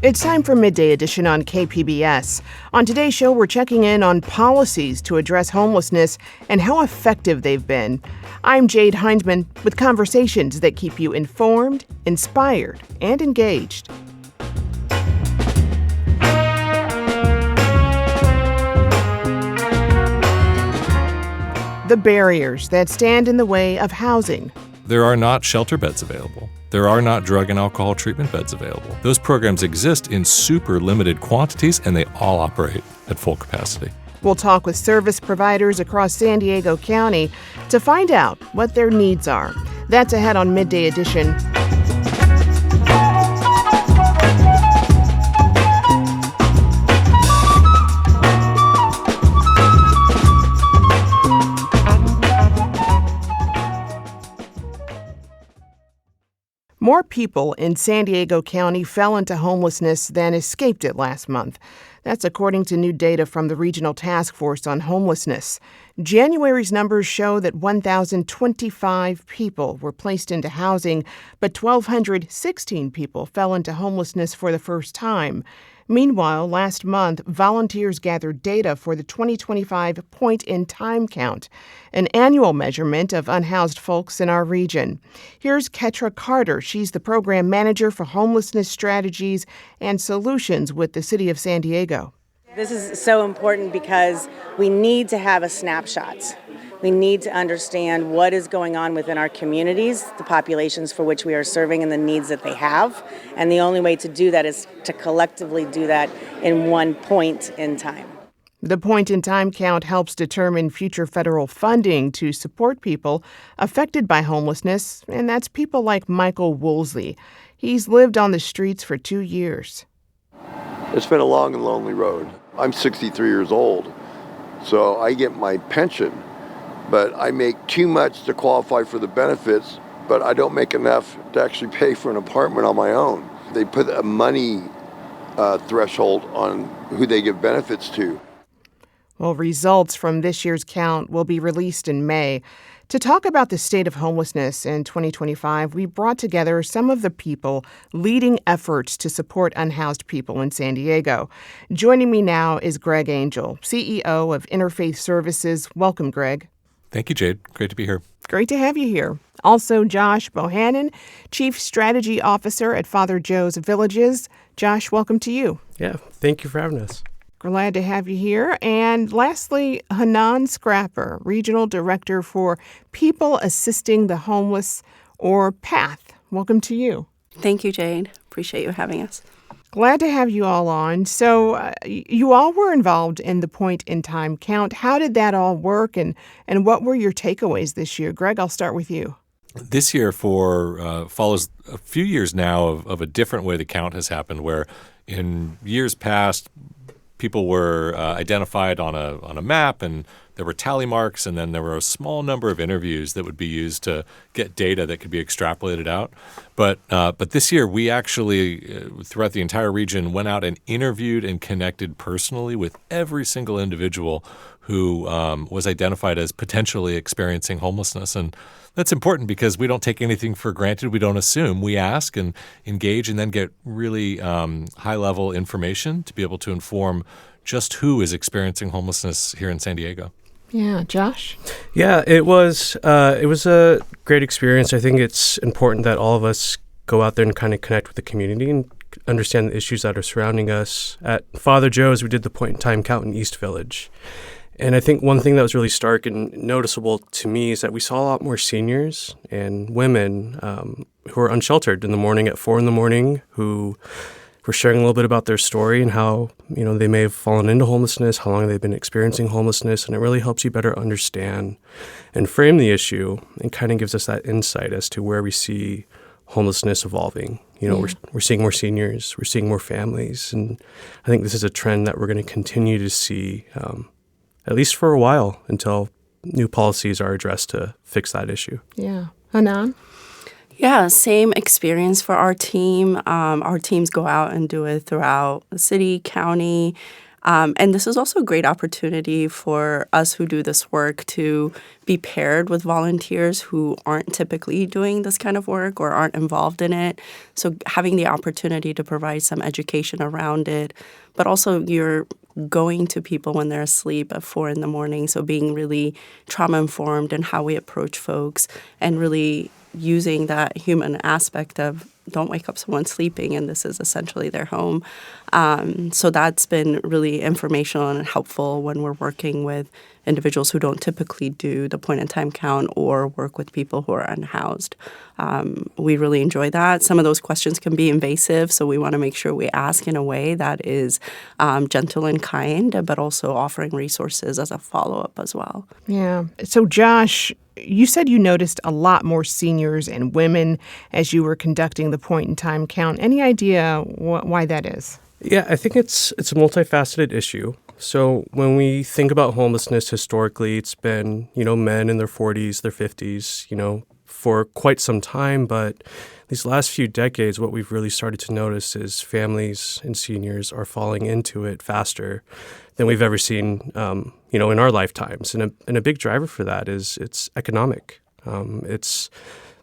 It's time for Midday Edition on KPBS. On today's show, we're checking in on policies to address homelessness and how effective they've been. I'm Jade Hindman with conversations that keep you informed, inspired, and engaged. The barriers that stand in the way of housing. There are not shelter beds available. There are not drug and alcohol treatment beds available. Those programs exist in super limited quantities, and they all operate at full capacity. We'll talk with service providers across San Diego County to find out what their needs are. That's ahead on Midday Edition. More people in San Diego County fell into homelessness than escaped it last month. That's according to new data from the Regional Task Force on Homelessness. January's numbers show that 1,025 people were placed into housing, but 1,216 people fell into homelessness for the first time. Meanwhile, last month, volunteers gathered data for the 2025 point-in-time count, an annual measurement of unhoused folks in our region. Here's Ketra Carter. She's the program manager for homelessness strategies and solutions with the City of San Diego. This is so important because we need to have a snapshot. We need to understand what is going on within our communities, the populations for which we are serving and the needs that they have. And the only way to do that is to collectively do that in one point in time. The point-in-time count helps determine future federal funding to support people affected by homelessness, and that's people like Michael Woolsey. He's lived on the streets for 2 years. It's been a long and lonely road. I'm 63 years old, so I get my pension, but I make too much to qualify for the benefits, but I don't make enough to actually pay for an apartment on my own. They put a money threshold on who they give benefits to. Well, results from this year's count will be released in May. To talk about the state of homelessness in 2025, we brought together some of the people leading efforts to support unhoused people in San Diego. Joining me now is Greg Angel, CEO of Interfaith Services. Welcome, Greg. Thank you, Jade. Great to be here. Great to have you here. Also, Josh Bohannon, Chief Strategy Officer at Father Joe's Villages. Josh, welcome to you. Yeah, thank you for having us. Glad to have you here. And lastly, Hanan Scrapper, Regional Director for People Assisting the Homeless, or PATH. Welcome to you. Thank you, Jade. Appreciate you having us. Glad to have you all on. So you all were involved in the point-in-time count. How did that all work, and what were your takeaways this year? Greg, I'll start with you. This year follows a few years now of a different way the count has happened, where in years past, people were identified on a map, and there were tally marks, and then there were a small number of interviews that would be used to get data that could be extrapolated out. But this year, we actually, throughout the entire region, went out and interviewed and connected personally with every single individual who was identified as potentially experiencing homelessness. And that's important because we don't take anything for granted. We don't assume. We ask and engage and then get really high-level information to be able to inform just who is experiencing homelessness here in San Diego. Yeah, Josh? Yeah, it was a great experience. I think it's important that all of us go out there and kind of connect with the community and understand the issues that are surrounding us. At Father Joe's, we did the point-in-time count in East Village. And I think one thing that was really stark and noticeable to me is that we saw a lot more seniors and women who were unsheltered in the morning at 4 a.m, who were sharing a little bit about their story and how, they may have fallen into homelessness, how long they've been experiencing homelessness. And it really helps you better understand and frame the issue, and kind of gives us that insight as to where we see homelessness evolving. We're seeing more seniors, we're seeing more families. And I think this is a trend that we're going to continue to see at least for a while, until new policies are addressed to fix that issue. Yeah. Hanan? Yeah, same experience for our team. Our teams go out and do it throughout the city, county. And this is also a great opportunity for us who do this work to be paired with volunteers who aren't typically doing this kind of work or aren't involved in it. So having the opportunity to provide some education around it, but also you're going to people when they're asleep at 4 a.m. So being really trauma-informed in how we approach folks and really using that human aspect of don't wake up someone sleeping and this is essentially their home. So that's been really informational and helpful when we're working with individuals who don't typically do the point-in-time count or work with people who are unhoused. We really enjoy that. Some of those questions can be invasive, so we want to make sure we ask in a way that is gentle and kind, but also offering resources as a follow-up as well. Yeah. So, Josh, you said you noticed a lot more seniors and women as you were conducting the point-in-time count. Any idea why that is? Yeah, I think it's a multifaceted issue. So when we think about homelessness historically, it's been, men in their 40s, their 50s, for quite some time. But these last few decades, what we've really started to notice is families and seniors are falling into it faster than we've ever seen, in our lifetimes. And a big driver for that is it's economic. It's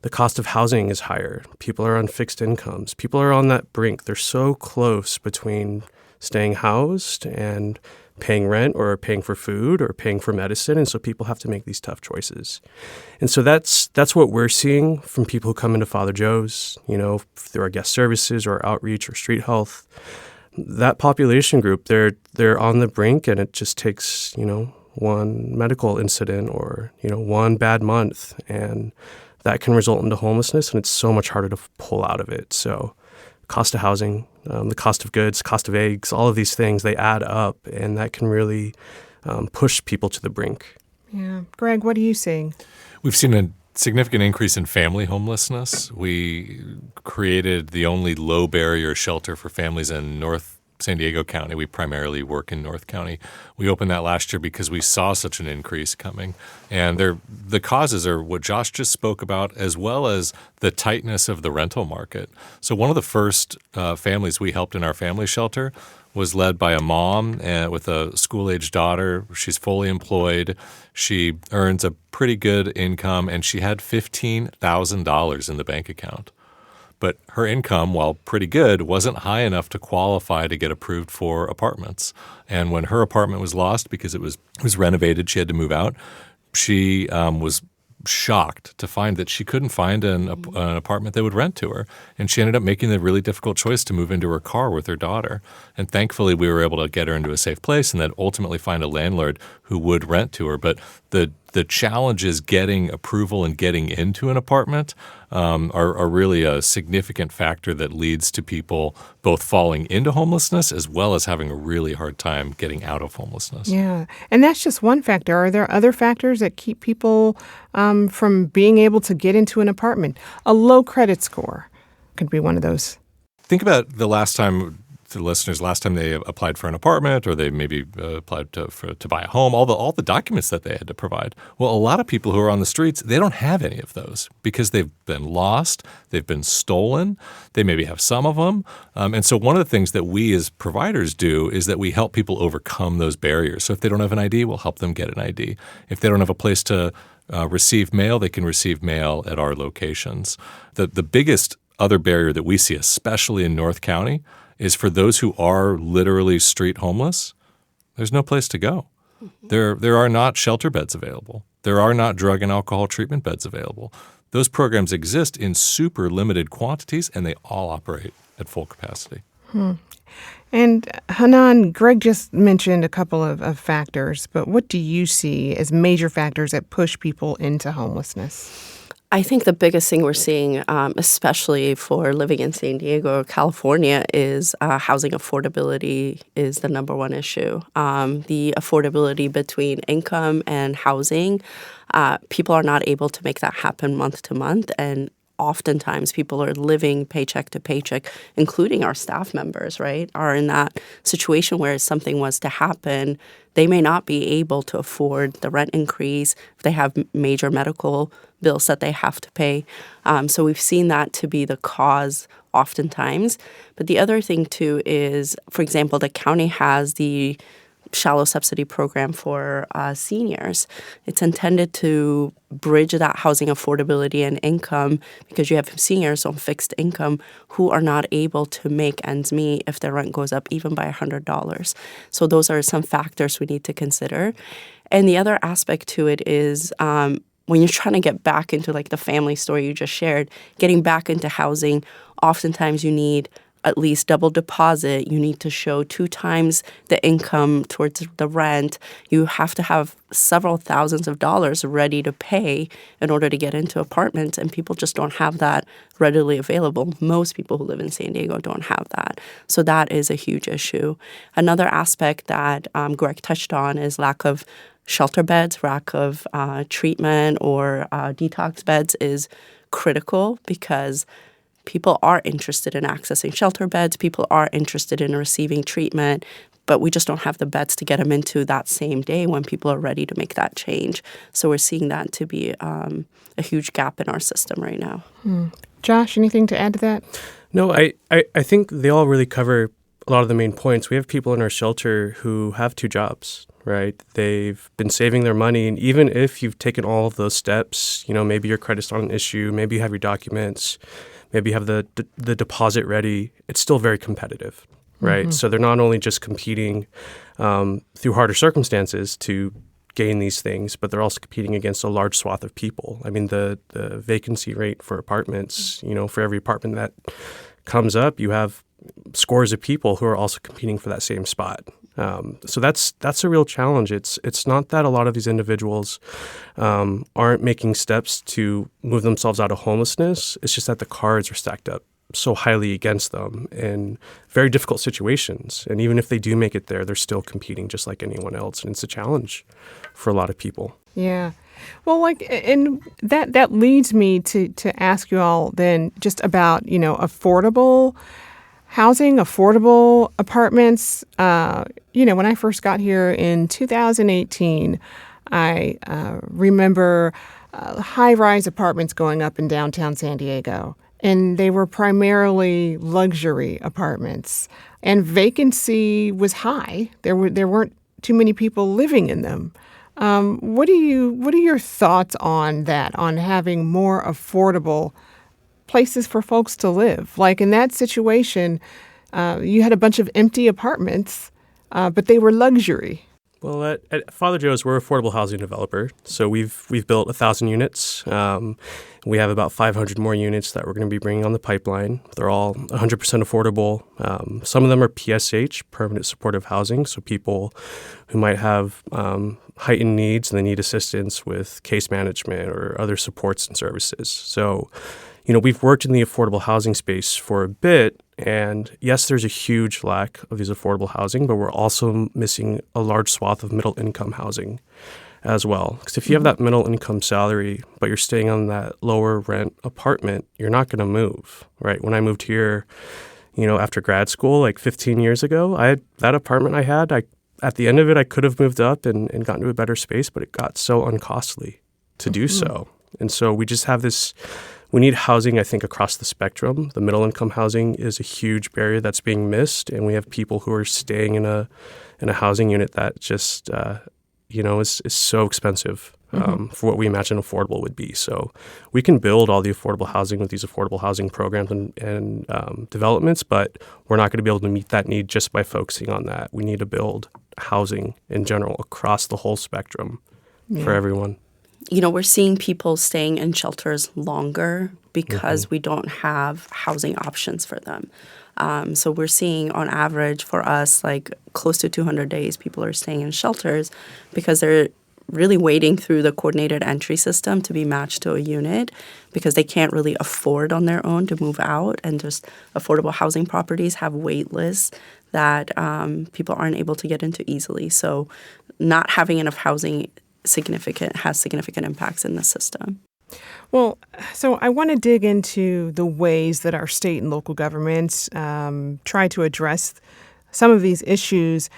the cost of housing is higher. People are on fixed incomes. People are on that brink. They're so close between staying housed and paying rent or paying for food or paying for medicine. And so people have to make these tough choices. And so that's what we're seeing from people who come into Father Joe's, through our guest services or outreach or street health. That population group, they're on the brink, and it just takes, one medical incident or, one bad month, and that can result into homelessness, and it's so much harder to pull out of it. So cost of housing, the cost of goods, cost of eggs, all of these things, they add up, and that can really push people to the brink. Yeah. Greg, what are you seeing? We've seen a significant increase in family homelessness. We created the only low-barrier shelter for families in North San Diego County. We primarily work in North County. We opened that last year because we saw such an increase coming. And the causes are what Josh just spoke about, as well as the tightness of the rental market. So one of the first families we helped in our family shelter was led by a mom with a school-age daughter. She's fully employed. She earns a pretty good income, and she had $15,000 in the bank account. But her income, while pretty good, wasn't high enough to qualify to get approved for apartments. And when her apartment was lost because it was renovated, she had to move out, she was shocked to find that she couldn't find an apartment that would rent to her. And she ended up making the really difficult choice to move into her car with her daughter. And thankfully, we were able to get her into a safe place and then ultimately find a landlord who would rent to her. But the challenges getting approval and getting into an apartment are really a significant factor that leads to people both falling into homelessness as well as having a really hard time getting out of homelessness. Yeah. And that's just one factor. Are there other factors that keep people from being able to get into an apartment? A low credit score could be one of those. Think about the last time they applied for an apartment, or they maybe applied to buy a home, all the documents that they had to provide. Well, a lot of people who are on the streets, they don't have any of those because they've been lost, they've been stolen, they maybe have some of them. And so one of the things that we as providers do is that we help people overcome those barriers. So if they don't have an ID, we'll help them get an ID. If they don't have a place to receive mail, they can receive mail at our locations. The biggest other barrier that we see, especially in North County, is for those who are literally street homeless, there's no place to go. There are not shelter beds available. There are not drug and alcohol treatment beds available. Those programs exist in super limited quantities, and they all operate at full capacity. And Hanan, Greg just mentioned a couple of factors, but what do you see as major factors that push people into homelessness? I think the biggest thing we're seeing, especially for living in San Diego or California, is housing affordability is the number one issue. The affordability between income and housing, people are not able to make that happen month to month, and oftentimes people are living paycheck to paycheck, including our staff members, right, are in that situation where if something was to happen, they may not be able to afford the rent increase. If they have major medical bills that they have to pay. So we've seen that to be the cause oftentimes. But the other thing, too, is, for example, the county has the shallow subsidy program for seniors. It's intended to bridge that housing affordability and income, because you have seniors on fixed income who are not able to make ends meet if their rent goes up even by $100. So those are some factors we need to consider. And the other aspect to it is when you're trying to get back into like the family story you just shared, getting back into housing, oftentimes you need at least double deposit. You need to show 2 times the income towards the rent. You have to have several thousands of dollars ready to pay in order to get into apartments, and people just don't have that readily available. Most people who live in San Diego don't have that. So that is a huge issue. Another aspect that Greg touched on is lack of shelter beds, lack of treatment or detox beds is critical, because people are interested in accessing shelter beds. People are interested in receiving treatment, but we just don't have the beds to get them into that same day when people are ready to make that change. So we're seeing that to be a huge gap in our system right now. Josh, anything to add to that? No, I think they all really cover a lot of the main points. We have people in our shelter who have 2 jobs, right? They've been saving their money. And even if you've taken all of those steps, maybe your credit's not an issue, maybe you have your documents, maybe you have the deposit ready, it's still very competitive, right? Mm-hmm. So they're not only just competing through harder circumstances to gain these things, but they're also competing against a large swath of people. I mean, the vacancy rate for apartments, for every apartment that comes up, you have scores of people who are also competing for that same spot. So that's a real challenge. It's not that a lot of these individuals aren't making steps to move themselves out of homelessness. It's just that the cards are stacked up so highly against them in very difficult situations. And even if they do make it there, they're still competing just like anyone else. And it's a challenge for a lot of people. Yeah. Well, and that leads me to ask you all then just about, affordable housing, affordable apartments. When I first got here in 2018, I remember high-rise apartments going up in downtown San Diego, and they were primarily luxury apartments, and vacancy was high. There weren't too many people living in them. What are your thoughts on that, on having more affordable places for folks to live? Like in that situation, you had a bunch of empty apartments, but they were luxury. Well, at Father Joe's, we're an affordable housing developer. So we've built 1,000 units. We have about 500 more units that we're going to be bringing on the pipeline. They're all 100% affordable. Some of them are PSH, permanent supportive housing. So people who might have heightened needs and they need assistance with case management or other supports and services. So, we've worked in the affordable housing space for a bit. And yes, there's a huge lack of these affordable housing, but we're also missing a large swath of middle income housing as well. Because if you have that middle income salary, but you're staying on that lower rent apartment, you're not going to move, right? When I moved here, after grad school, like 15 years ago, that apartment I had, at the end of it, I could have moved up and gotten to a better space, but it got so uncostly to do so. And so we just have this. We need housing, I think, across the spectrum. The middle-income housing is a huge barrier that's being missed, and we have people who are staying in a housing unit that just, is so expensive for what we imagine affordable would be. So we can build all the affordable housing with these affordable housing programs and developments, but we're not going to be able to meet that need just by focusing on that. We need to build housing in general across the whole spectrum for everyone. We're seeing people staying in shelters longer because we don't have housing options for them. So we're seeing on average for us, like close to 200 days, people are staying in shelters because they're really waiting through the coordinated entry system to be matched to a unit because they can't really afford on their own to move out. And just affordable housing properties have wait lists that people aren't able to get into easily. So not having enough housing has significant impacts in the system. Well, so I want to dig into the ways that our state and local governments try to address some of these issues,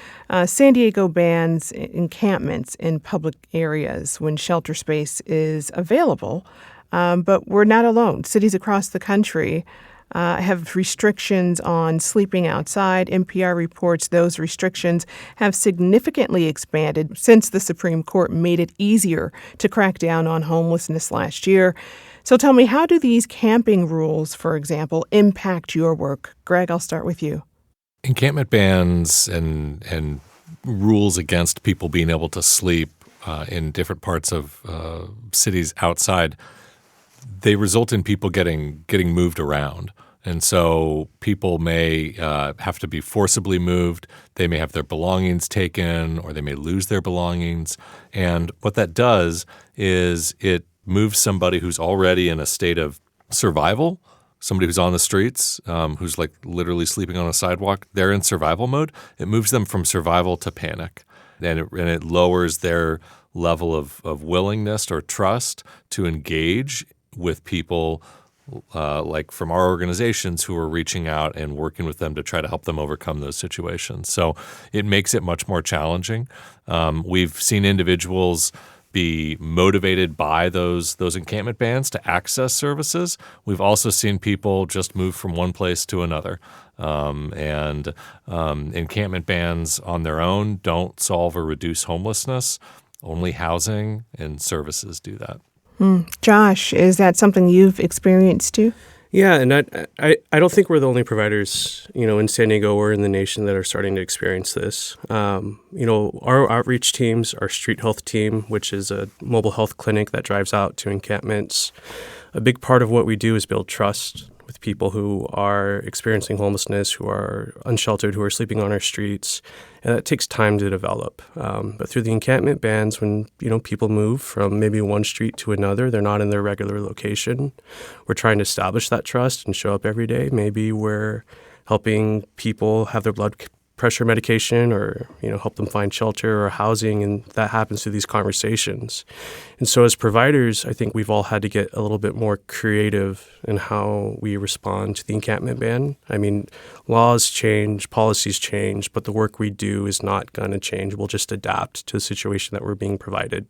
San Diego bans encampments in public areas when shelter space is available. But we're not alone. Cities across the country have restrictions on sleeping outside. NPR reports those restrictions have significantly expanded since the Supreme Court made it easier to crack down on homelessness last year. So tell me, how do these camping rules, for example, impact your work? Greg, I'll start with you. Encampment bans and rules against people being able to sleep in different parts of cities outside, they result in people getting moved around. And so people may have to be forcibly moved. They may have their belongings taken, or they may lose their belongings. And what that does is it moves somebody who's already in a state of survival, somebody who's on the streets, who's like literally sleeping on a sidewalk. They're in survival mode. It moves them from survival to panic. And it lowers their level of willingness or trust to engage with people like from our organizations who are reaching out and working with them to try to help them overcome those situations. So it makes it much more challenging. We've seen individuals be motivated by those encampment bans to access services. We've also seen people just move from one place to another. And encampment bans on their own don't solve or reduce homelessness. Only housing and services do that. Josh, is that something you've experienced too? Yeah, and I don't think we're the only providers, in San Diego or in the nation that are starting to experience this. Our outreach teams, our street health team, which is a mobile health clinic that drives out to encampments, a big part of what we do is build trust with people who are experiencing homelessness, who are unsheltered, who are sleeping on our streets, and that takes time to develop. But through the encampment bans, when people move from maybe one street to another, they're not in their regular location. We're trying to establish that trust and show up every day. Maybe we're helping people have their blood pressure medication, or help them find shelter or housing, and that happens through these conversations. And so as providers, I think we've all had to get a little bit more creative in how we respond to the encampment ban. I mean, laws change, policies change, but the work we do is not going to change. We'll just adapt to the situation that we're being provided.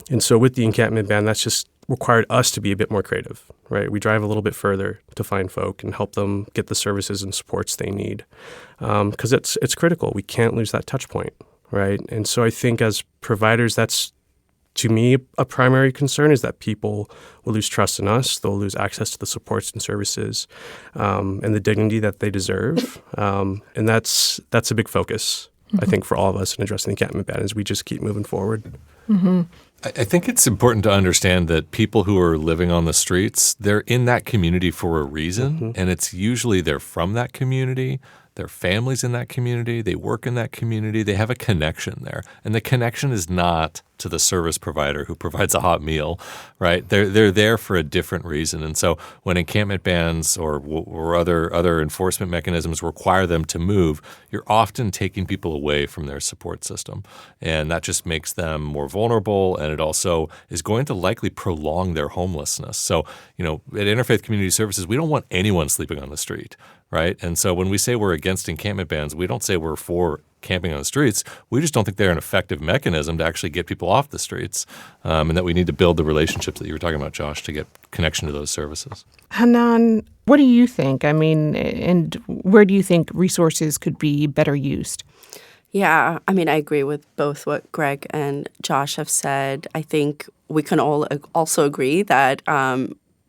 And so with the encampment ban, that's just required us to be a bit more creative, right? We drive a little bit further to find folk and help them get the services and supports they need, because it's critical. We can't lose that touch point, right? And so I think as providers, that's, to me, a primary concern, is that people will lose trust in us. They'll lose access to the supports and services and the dignity that they deserve. And that's a big focus, I think, for all of us in addressing the encampment ban, as we just keep moving forward. Mm-hmm. I think it's important to understand that people who are living on the streets, they're in that community for a reason, and it's usually they're from that community, their families in that community, they work in that community, they have a connection there. And the connection is not to the service provider who provides a hot meal, right? They're there for a different reason. And so when encampment bans or other enforcement mechanisms require them to move, you're often taking people away from their support system. And that just makes them more vulnerable, and it also is going to likely prolong their homelessness. So, at Interfaith Community Services, we don't want anyone sleeping on the street, right? And so when we say we're against encampment bans, we don't say we're for camping on the streets. We just don't think they're an effective mechanism to actually get people off the streets, and that we need to build the relationships that you were talking about, Josh, to get connection to those services. Hanan, what do you think? I mean, and where do you think resources could be better used? Yeah, I mean, I agree with both what Greg and Josh have said. I think we can all also agree that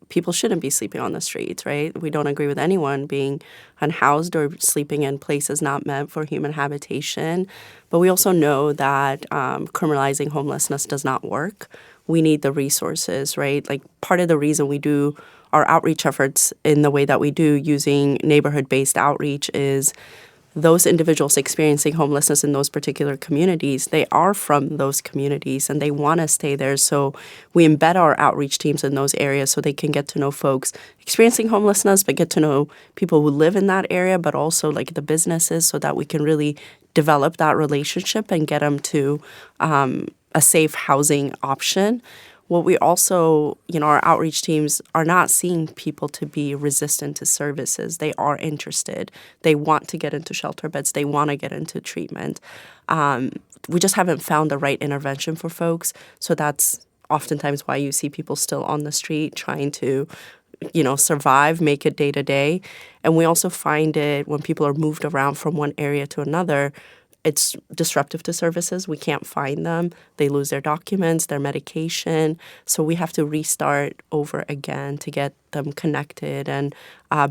people shouldn't be sleeping on the streets, right? We don't agree with anyone being unhoused or sleeping in places not meant for human habitation. But we also know that criminalizing homelessness does not work. We need the resources, right? Like, part of the reason we do our outreach efforts in the way that we do, using neighborhood-based outreach, is those individuals experiencing homelessness in those particular communities, they are from those communities and they want to stay there. So we embed our outreach teams in those areas so they can get to know folks experiencing homelessness, but get to know people who live in that area, but also like the businesses, so that we can really develop that relationship and get them to a safe housing option. What we also, our outreach teams are not seeing people to be resistant to services. They are interested. They want to get into shelter beds. They want to get into treatment. We just haven't found the right intervention for folks. So that's oftentimes why you see people still on the street trying to, survive, make it day to day. And we also find it when people are moved around from one area to another, it's disruptive to services. We can't find them. They lose their documents, their medication. So we have to restart over again to get them connected and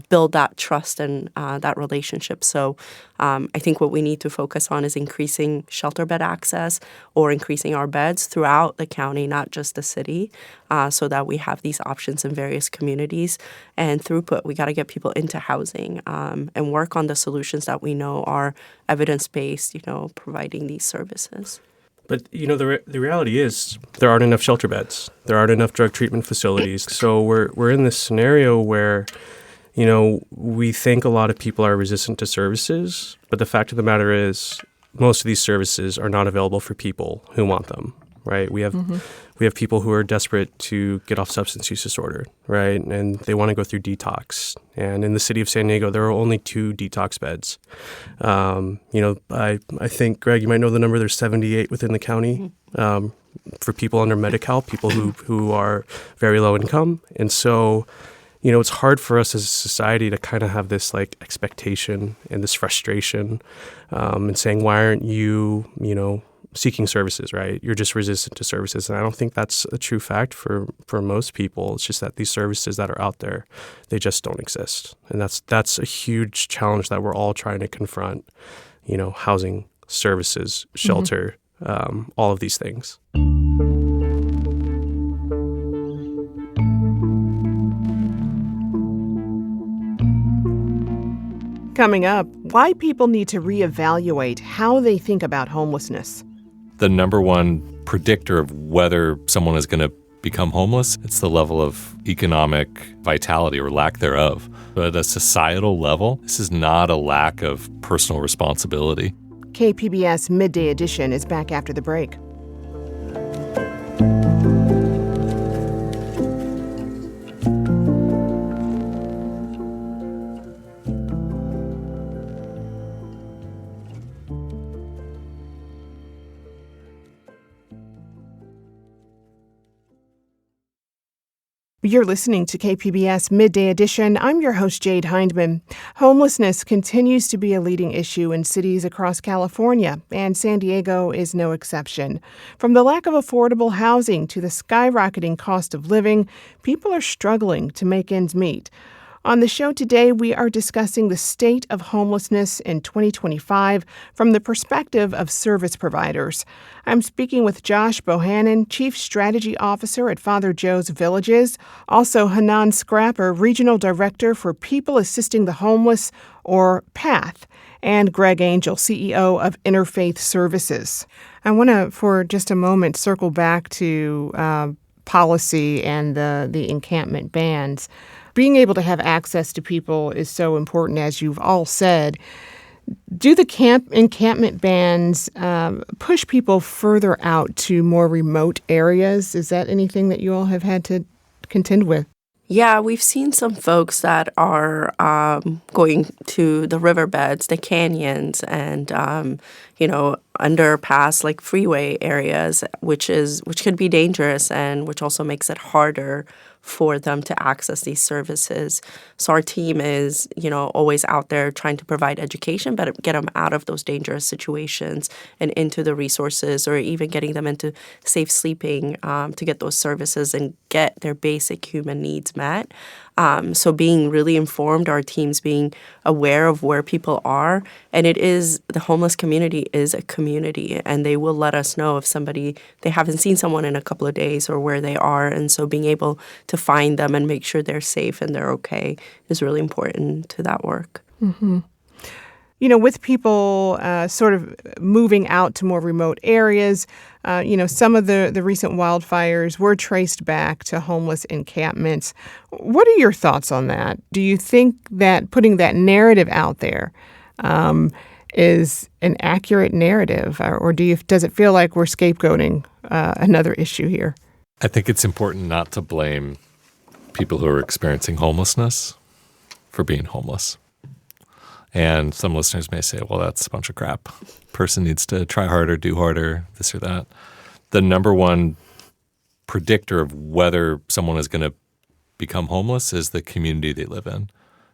build that trust and that relationship. So I think what we need to focus on is increasing shelter bed access or increasing our beds throughout the county, not just the city, so that we have these options in various communities. And throughput, we got to get people into housing and work on the solutions that we know are evidence-based, providing these services. But, the reality is there aren't enough shelter beds. There aren't enough drug treatment facilities. So we're in this scenario where, we think a lot of people are resistant to services. But the fact of the matter is most of these services are not available for people who want them, right? We have people who are desperate to get off substance use disorder, right? And they want to go through detox. And in the city of San Diego, there are only 2 detox beds. I think, Greg, you might know the number. There's 78 within the county for people under Medi-Cal, people who are very low income. And so, it's hard for us as a society to kind of have this expectation and this frustration and saying, why aren't you, seeking services, right? You're just resistant to services. And I don't think that's a true fact for most people. It's just that these services that are out there, they just don't exist. And that's a huge challenge that we're all trying to confront, housing, services, shelter, all of these things. Coming up, why people need to reevaluate how they think about homelessness. The number one predictor of whether someone is going to become homeless, it's the level of economic vitality or lack thereof. But at a societal level, this is not a lack of personal responsibility. KPBS Midday Edition is back after the break. You're listening to KPBS Midday Edition. I'm your host, Jade Hindman. Homelessness continues to be a leading issue in cities across California, and San Diego is no exception. From the lack of affordable housing to the skyrocketing cost of living, people are struggling to make ends meet. On the show today, we are discussing the state of homelessness in 2025 from the perspective of service providers. I'm speaking with Josh Bohannon, Chief Strategy Officer at Father Joe's Villages, also Hanan Scrapper, Regional Director for People Assisting the Homeless, or PATH, and Greg Angel, CEO of Interfaith Services. I want to, for just a moment, circle back to policy and the encampment bans. Being able to have access to people is so important, as you've all said. Do the encampment bans push people further out to more remote areas? Is that anything that you all have had to contend with? Yeah, we've seen some folks that are going to the riverbeds, the canyons, and underpass like freeway areas, which could be dangerous and which also makes it harder for them to access these services. So our team is, always out there trying to provide education, but get them out of those dangerous situations and into the resources, or even getting them into safe sleeping to get those services and get their basic human needs met. So being really informed, our teams being aware of where people are. And the homeless community is a community, and they will let us know if they haven't seen someone in a couple of days or where they are. And so being able to find them and make sure they're safe and they're okay is really important to that work. Mm-hmm. With people sort of moving out to more remote areas, some of the recent wildfires were traced back to homeless encampments. What are your thoughts on that? Do you think that putting that narrative out there is an accurate narrative, or does it feel like we're scapegoating another issue here? I think it's important not to blame people who are experiencing homelessness for being homeless. And some listeners may say, well, that's a bunch of crap. Person needs to try harder, do harder, this or that. The number one predictor of whether someone is going to become homeless is the community they live in.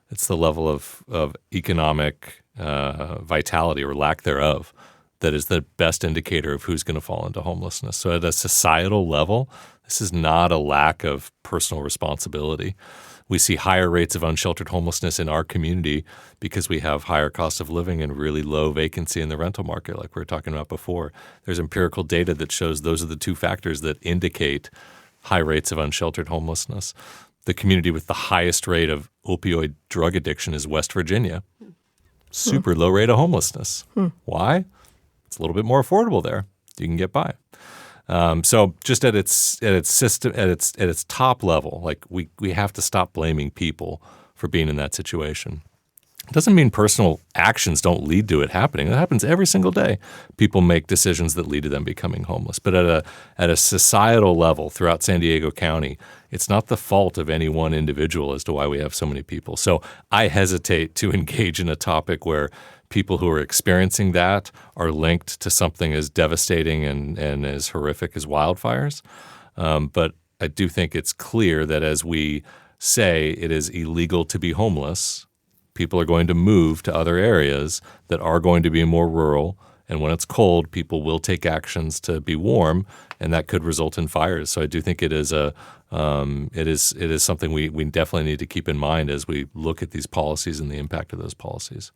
It's the level of economic vitality or lack thereof that is the best indicator of who's going to fall into homelessness. So at a societal level, this is not a lack of personal responsibility. We see higher rates of unsheltered homelessness in our community because we have higher cost of living and really low vacancy in the rental market, like we were talking about before. There's empirical data that shows those are the two factors that indicate high rates of unsheltered homelessness. The community with the highest rate of opioid drug addiction is West Virginia. Super low rate of homelessness. Why? It's a little bit more affordable there. You can get by. So just at its top level, like we have to stop blaming people for being in that situation. It doesn't mean personal actions don't lead to it happening. It happens every single day. People make decisions that lead to them becoming homeless. But at a societal level throughout San Diego County, it's not the fault of any one individual as to why we have so many people. So I hesitate to engage in a topic where people who are experiencing that are linked to something as devastating and as horrific as wildfires. But I do think it's clear that as we say it is illegal to be homeless, people are going to move to other areas that are going to be more rural. And when it's cold, people will take actions to be warm, and that could result in fires. So I do think it is something we definitely need to keep in mind as we look at these policies and the impact of those policies.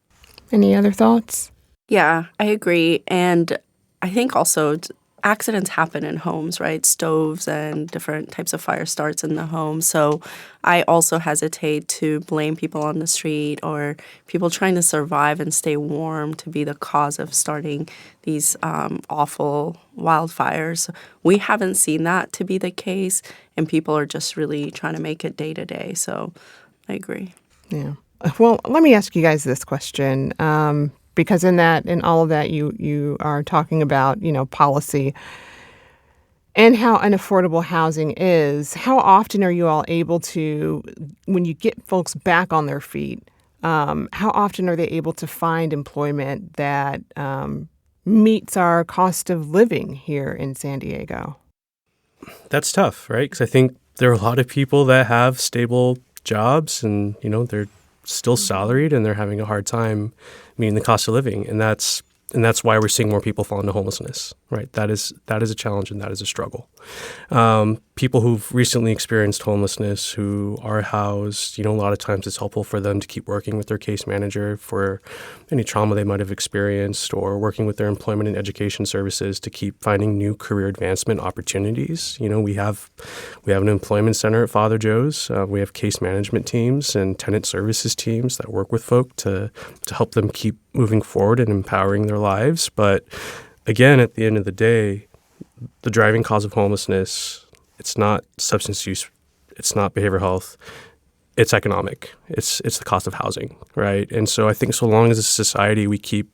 Any other thoughts? Yeah, I agree. And I think also accidents happen in homes, right? Stoves and different types of fire starts in the home. So I also hesitate to blame people on the street or people trying to survive and stay warm to be the cause of starting these awful wildfires. We haven't seen that to be the case, and people are just really trying to make it day to day. So I agree. Yeah. Well, let me ask you guys this question, because in all of that, you are talking about, policy and how unaffordable housing is. How often are you all able to, when you get folks back on their feet, how often are they able to find employment that meets our cost of living here in San Diego? That's tough, right? Because I think there are a lot of people that have stable jobs and, they're still salaried and they're having a hard time meeting the cost of living. And that's why we're seeing more people fall into homelessness, right? That is a challenge and that is a struggle. People who've recently experienced homelessness who are housed, a lot of times it's helpful for them to keep working with their case manager for any trauma they might have experienced or working with their employment and education services to keep finding new career advancement opportunities. We have an employment center at Father Joe's. We have case management teams and tenant services teams that work with folk to help them keep moving forward and empowering their lives. But again, at the end of the day, the driving cause of homelessness, it's not substance use, it's not behavioral health, it's economic. It's the cost of housing, right? And so I think so long as a society we keep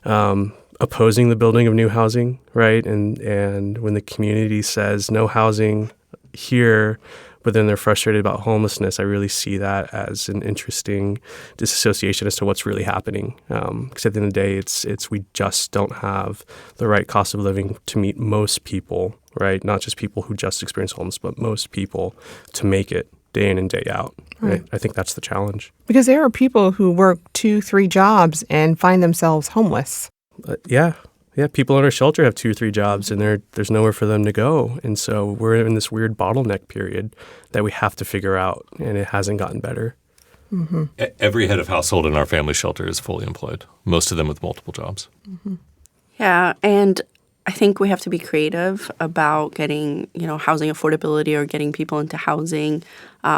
opposing the building of new housing, right? And when the community says no housing here, but then they're frustrated about homelessness, I really see that as an interesting disassociation as to what's really happening. Because at the end of the day, it's we just don't have the right cost of living to meet most people, right? Not just people who just experience homelessness, but most people to make it day in and day out. Right? I think that's the challenge. Because there are people who work 2-3 jobs and find themselves homeless. Yeah, people in our shelter have 2 or 3 jobs and there's nowhere for them to go. And so we're in this weird bottleneck period that we have to figure out, and it hasn't gotten better. Mm-hmm. Every head of household in our family shelter is fully employed, most of them with multiple jobs. Mm-hmm. Yeah, and I think we have to be creative about getting, housing affordability or getting people into housing.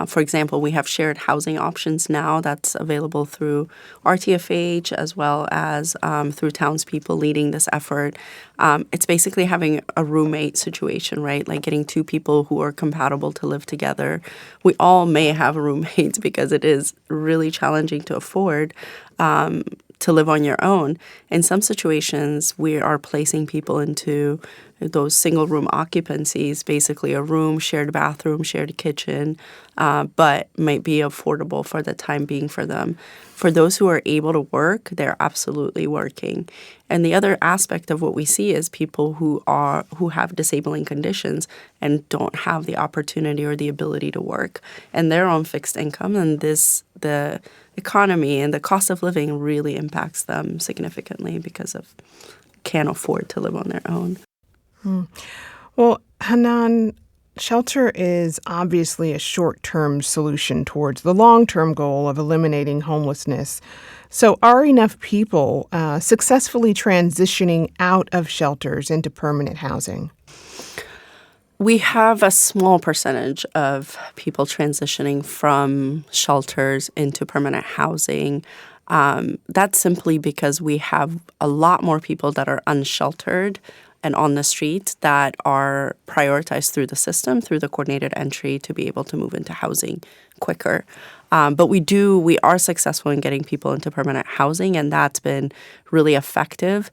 For example, we have shared housing options now that's available through RTFH as well as through townspeople leading this effort. It's basically having a roommate situation, right? Like getting 2 people who are compatible to live together. We all may have roommates because it is really challenging to afford. to live on your own. In some situations, we are placing people into those single room occupancies, basically a room, shared bathroom, shared kitchen, but might be affordable for the time being for them. For those who are able to work, they're absolutely working. And the other aspect of what we see is people who have disabling conditions and don't have the opportunity or the ability to work, and they're on fixed income, and the economy and the cost of living really impacts them significantly because of can't afford to live on their own. Well, Hanan, shelter is obviously a short-term solution towards the long-term goal of eliminating homelessness. So are enough people successfully transitioning out of shelters into permanent housing? We have a small percentage of people transitioning from shelters into permanent housing. That's simply because we have a lot more people that are unsheltered and on the street that are prioritized through the system, through the coordinated entry, to be able to move into housing quicker. But we are successful in getting people into permanent housing, and that's been really effective.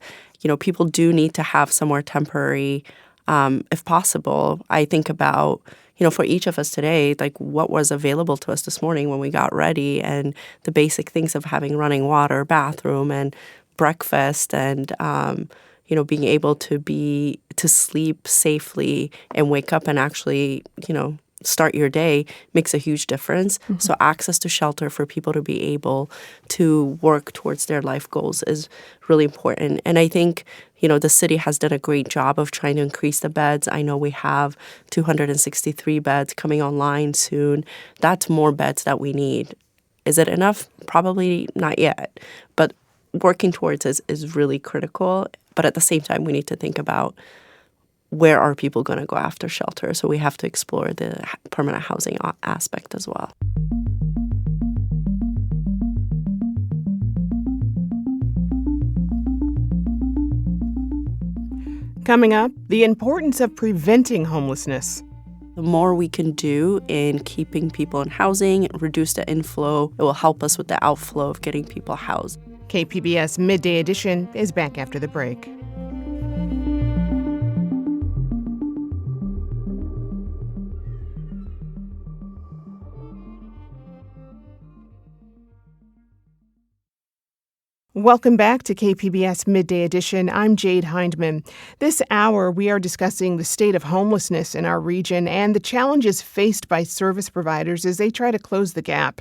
People do need to have somewhere temporary, if possible. I think about, for each of us today, like what was available to us this morning when we got ready, and the basic things of having running water, bathroom, and breakfast, and being able to sleep safely and wake up and actually, start your day makes a huge difference. Mm-hmm. So access to shelter for people to be able to work towards their life goals is really important. And I think, the city has done a great job of trying to increase the beds. I know we have 263 beds coming online soon. That's more beds that we need. Is it enough? Probably not yet. But working towards it is really critical. But at the same time, we need to think about where are people going to go after shelter. So we have to explore the permanent housing aspect as well. Coming up, the importance of preventing homelessness. The more we can do in keeping people in housing, reduce the inflow, it will help us with the outflow of getting people housed. KPBS Midday Edition is back after the break. Welcome back to KPBS Midday Edition. I'm Jade Hindman. This hour, we are discussing the state of homelessness in our region and the challenges faced by service providers as they try to close the gap.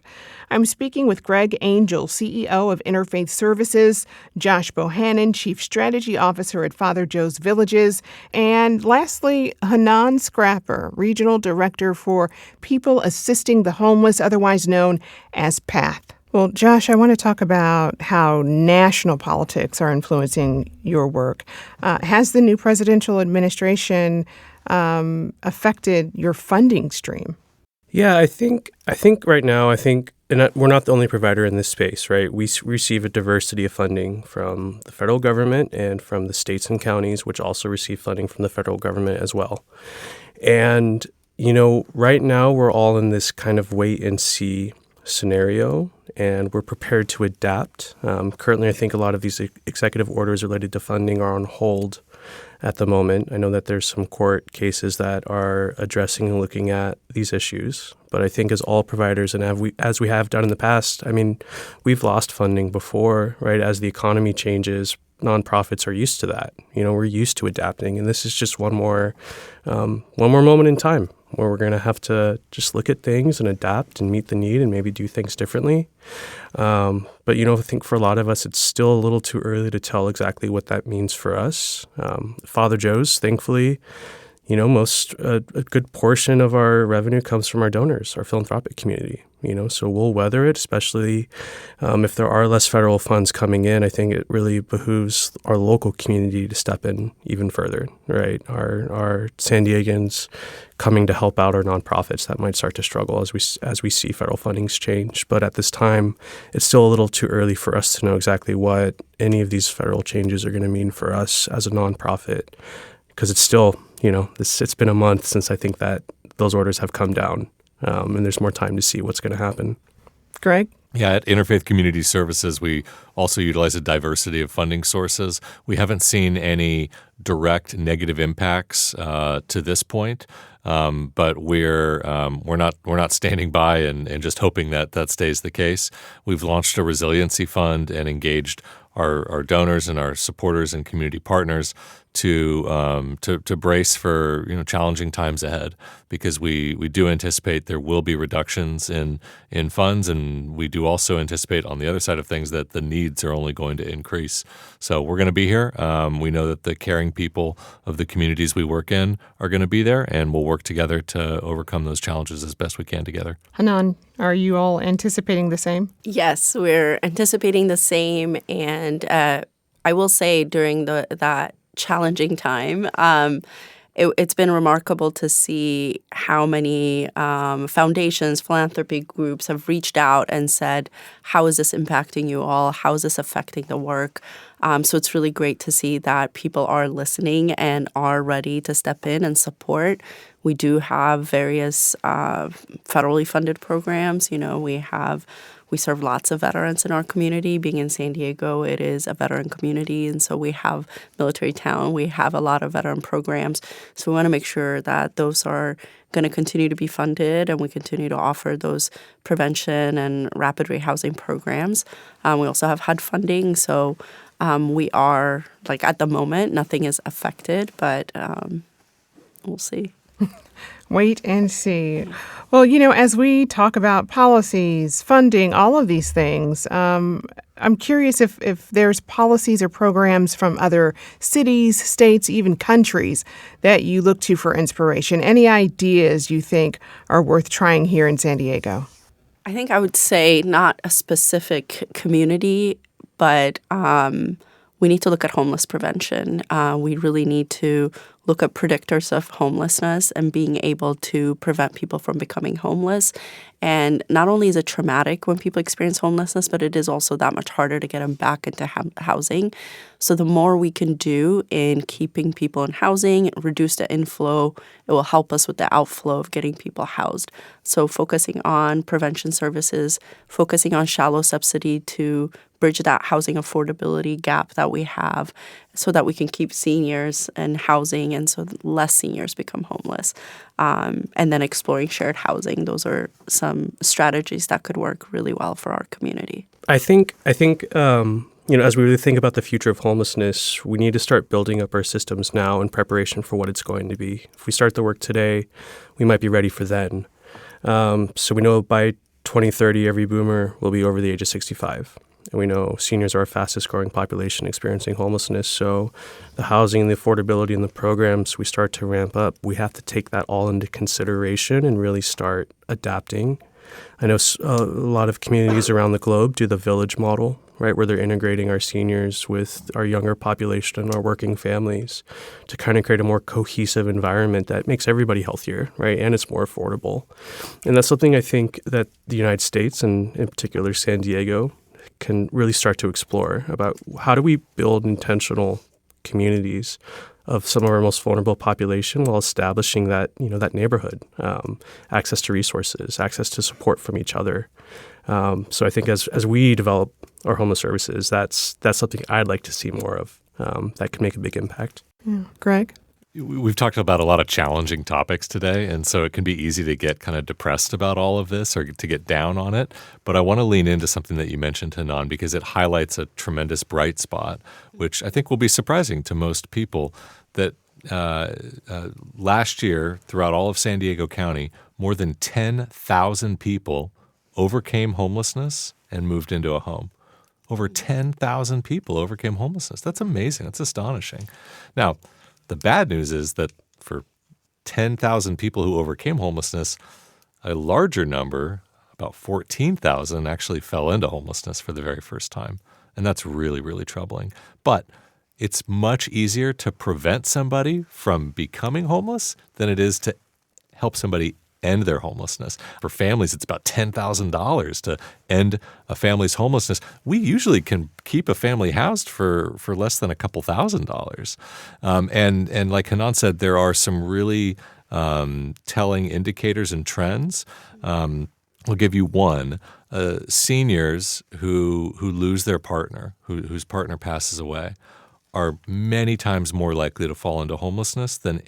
I'm speaking with Greg Angel, CEO of Interfaith Services, Josh Bohannon, Chief Strategy Officer at Father Joe's Villages, and lastly, Hanan Scrapper, Regional Director for People Assisting the Homeless, otherwise known as PATH. Well, Josh, I want to talk about how national politics are influencing your work. Has the new presidential administration affected your funding stream? Yeah, I think right now, and we're not the only provider in this space, right? We receive a diversity of funding from the federal government and from the states and counties, which also receive funding from the federal government as well. And, right now we're all in this kind of wait and see scenario, and we're prepared to adapt. Currently, I think a lot of these executive orders related to funding are on hold at the moment. I know that there's some court cases that are addressing and looking at these issues, but I think as all providers, and as we have done in the past, we've lost funding before, right? As the economy changes, nonprofits are used to that. We're used to adapting, and this is just one more moment in time where we're going to have to just look at things and adapt and meet the need and maybe do things differently. But, I think for a lot of us, it's still a little too early to tell exactly what that means for us. Father Joe's, thankfully, a good portion of our revenue comes from our donors, our philanthropic community, so we'll weather it, especially if there are less federal funds coming in. I think it really behooves our local community to step in even further, right? Our San Diegans coming to help out our nonprofits that might start to struggle as we see federal fundings change. But at this time, it's still a little too early for us to know exactly what any of these federal changes are going to mean for us as a nonprofit, because it's still, it's been a month since I think that those orders have come down, and there's more time to see what's going to happen. Greg? Yeah, at Interfaith Community Services, we also utilize a diversity of funding sources. We haven't seen any direct negative impacts to this point, but we're not standing by and just hoping that that stays the case. We've launched a resiliency fund and engaged our donors and our supporters and community partners to brace for challenging times ahead, because we do anticipate there will be reductions in funds, and we do also anticipate on the other side of things that the needs are only going to increase. So we're going to be here. We know that the caring people of the communities we work in are going to be there, and we'll work together to overcome those challenges as best we can together. Hanan, are you all anticipating the same? Yes, we're anticipating the same. And I will say during that challenging time, it's been remarkable to see how many foundations, philanthropy groups have reached out and said, how is this impacting you all? How is this affecting the work? So it's really great to see that people are listening and are ready to step in and support. We do have various federally funded programs. We serve lots of veterans in our community. Being in San Diego, it is a veteran community, and so we have Military Town. We have a lot of veteran programs. So we want to make sure that those are going to continue to be funded, and we continue to offer those prevention and rapid rehousing programs. We also have HUD funding, so we are, at the moment, nothing is affected, but we'll see. Wait and see. Well, as we talk about policies, funding, all of these things, I'm curious if there's policies or programs from other cities, states, even countries that you look to for inspiration. Any ideas you think are worth trying here in San Diego? I think I would say not a specific community, but we need to look at homeless prevention. We really need to look at predictors of homelessness and being able to prevent people from becoming homeless. And not only is it traumatic when people experience homelessness, but it is also that much harder to get them back into housing. So the more we can do in keeping people in housing, reduce the inflow, it will help us with the outflow of getting people housed. So focusing on prevention services, focusing on shallow subsidy to bridge that housing affordability gap that we have so that we can keep seniors in housing and so less seniors become homeless. And then exploring shared housing. Those are some strategies that could work really well for our community. I think as we really think about the future of homelessness, we need to start building up our systems now in preparation for what it's going to be. If we start the work today, we might be ready for then. So we know by 2030, every boomer will be over the age of 65. And we know seniors are our fastest growing population experiencing homelessness. So the housing, the affordability, and the programs we start to ramp up, we have to take that all into consideration and really start adapting. I know a lot of communities around the globe do the village model, right, where they're integrating our seniors with our younger population and our working families to kind of create a more cohesive environment that makes everybody healthier, right, and it's more affordable. And that's something I think that the United States, and in particular San Diego, can really start to explore about how do we build intentional communities of some of our most vulnerable population while establishing that, that neighborhood, access to resources, access to support from each other. So I think as we develop our homeless services, that's something I'd like to see more of that can make a big impact. Yeah. Greg? We've talked about a lot of challenging topics today, and so it can be easy to get kind of depressed about all of this or to get down on it. But I want to lean into something that you mentioned, Hanan, because it highlights a tremendous bright spot, which I think will be surprising to most people, that last year, throughout all of San Diego County, more than 10,000 people overcame homelessness and moved into a home. Over 10,000 people overcame homelessness. That's amazing. That's astonishing. Now, the bad news is that for 10,000 people who overcame homelessness, a larger number, about 14,000, actually fell into homelessness for the very first time. And that's really, really troubling. But it's much easier to prevent somebody from becoming homeless than it is to help somebody end their homelessness. For families, it's about $10,000 to end a family's homelessness. We usually can keep a family housed for less than a couple $1,000s. And like Hanan said, there are some really telling indicators and trends. I'll give you one. Seniors who lose their partner, whose partner passes away, are many times more likely to fall into homelessness than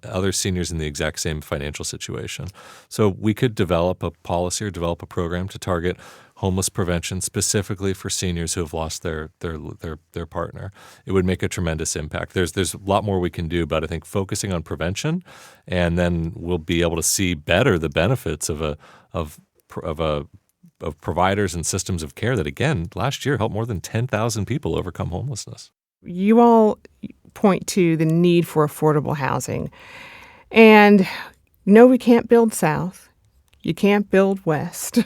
other seniors in the exact same financial situation. So we could develop a policy or develop a program to target homeless prevention specifically for seniors who have lost their partner. It would make a tremendous impact. There's a lot more we can do, but I think focusing on prevention, and then we'll be able to see better the benefits of providers and systems of care that, again, last year helped more than 10,000 people overcome homelessness. You all point to the need for affordable housing. And no, we can't build south. You can't build west.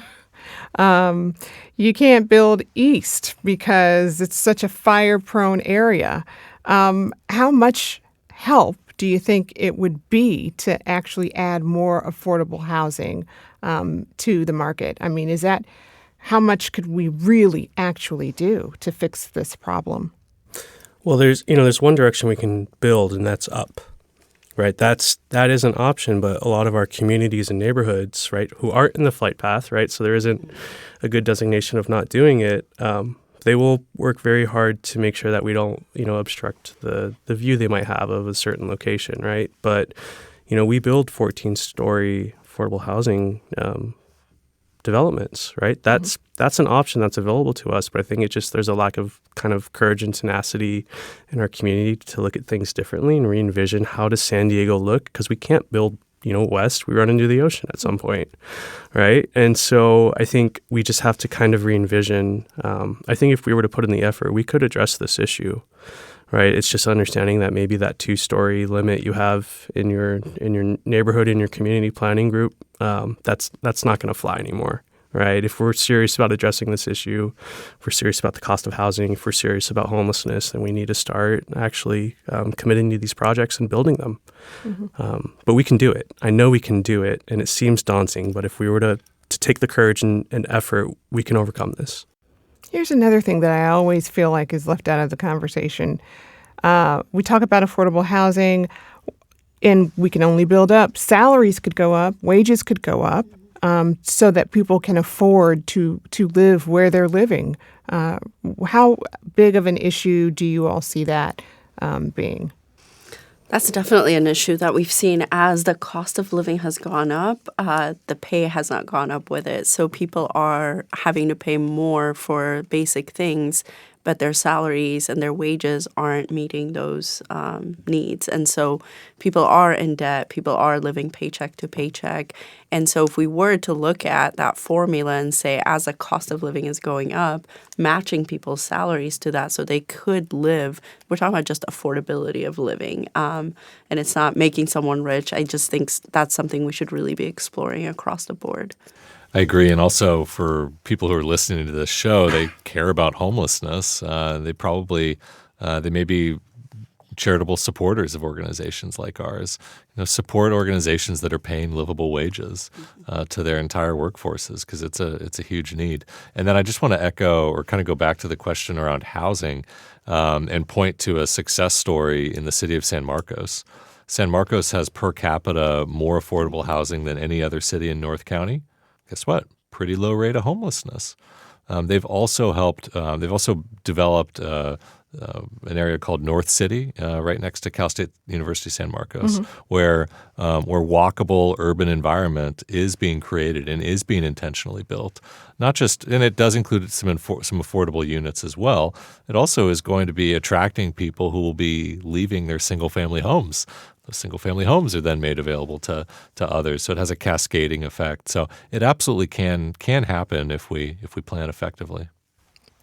You can't build east because it's such a fire-prone area. How much help do you think it would be to actually add more affordable housing to the market? I mean, how much could we really actually do to fix this problem? Well, there's one direction we can build, and that's up, right? That is an option, but a lot of our communities and neighborhoods, right, who aren't in the flight path, right, so there isn't a good designation of not doing it, they will work very hard to make sure that we don't, obstruct the view they might have of a certain location, right? But, we build 14-story affordable housing developments, right? That's an option that's available to us, but I think there's a lack of kind of courage and tenacity in our community to look at things differently and re-envision how does San Diego look, because we can't build, west, we run into the ocean at some point, right? And so I think we just have to kind of re-envision. I think if we were to put in the effort, we could address this issue, right? It's just understanding that maybe that 2-story limit you have in your neighborhood, in your community planning group, that's not going to fly anymore, right? If we're serious about addressing this issue, if we're serious about the cost of housing, if we're serious about homelessness, then we need to start actually committing to these projects and building them. Mm-hmm. But we can do it. I know we can do it, and it seems daunting, but if we were to take the courage and effort, we can overcome this. Here's another thing that I always feel like is left out of the conversation. We talk about affordable housing, and we can only build up. Salaries could go up, wages could go up, so that people can afford to live where they're living. How big of an issue do you all see that being? That's definitely an issue that we've seen as the cost of living has gone up. The pay has not gone up with it. So people are having to pay more for basic things, but their salaries and their wages aren't meeting those needs. And so people are in debt. People are living paycheck to paycheck. And so if we were to look at that formula and say, as the cost of living is going up, matching people's salaries to that so they could live, we're talking about just affordability of living. And it's not making someone rich. I just think that's something we should really be exploring across the board. I agree. And also for people who are listening to this show, they care about homelessness. They may be charitable supporters of organizations like ours. Support organizations that are paying livable wages to their entire workforces, because it's a huge need. And then I just want to echo or kind of go back to the question around housing and point to a success story in the city of San Marcos. San Marcos has per capita more affordable housing than any other city in North County. Guess what? Pretty low rate of homelessness. They've also developed an area called North City, right next to Cal State University San Marcos, where walkable urban environment is being created and is being intentionally built. And it does include some affordable units as well. It also is going to be attracting people who will be leaving their single-family homes. Those single-family homes are then made available to others, so it has a cascading effect. So it absolutely can happen if we plan effectively.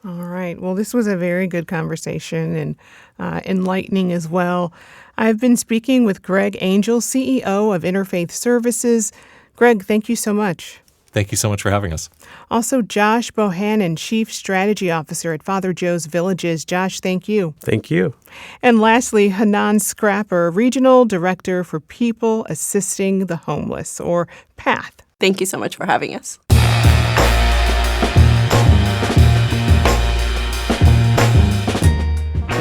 All right. Well, this was a very good conversation and enlightening as well. I've been speaking with Greg Angel, CEO of Interfaith Services. Greg, thank you so much. Thank you so much for having us. Also, Josh Bohannon, Chief Strategy Officer at Father Joe's Villages. Josh, thank you. Thank you. And lastly, Hanan Scrapper, Regional Director for People Assisting the Homeless, or PATH. Thank you so much for having us.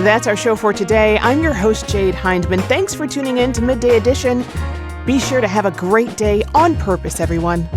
That's our show for today. I'm your host, Jade Hindman. Thanks for tuning in to Midday Edition. Be sure to have a great day on purpose, everyone.